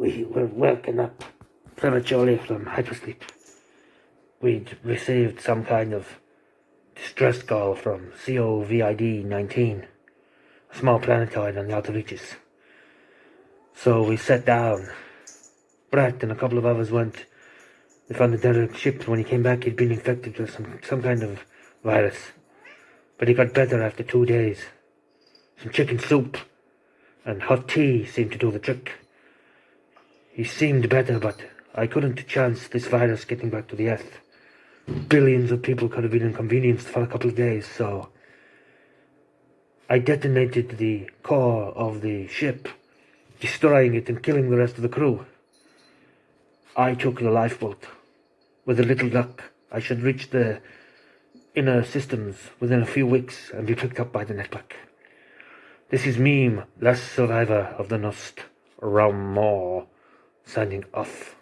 We were waking up prematurely from hypersleep. We'd received some kind of distress call from COVID-19, a small planetoid on the outer reaches. So we sat down. Brett and a couple of others went. They found the Derek ship. When he came back, he'd been infected with some kind of virus. But he got better after 2 days. Some chicken soup and hot tea seemed to do the trick. He seemed better, but I couldn't chance this virus getting back to the Earth. Billions of people could have been inconvenienced for a couple of days, so I detonated the core of the ship, destroying it and killing the rest of the crew. I took the lifeboat. With a little luck, I should reach the inner systems within a few weeks and be picked up by the network. This is Meme, last survivor of the Nostromo, signing off.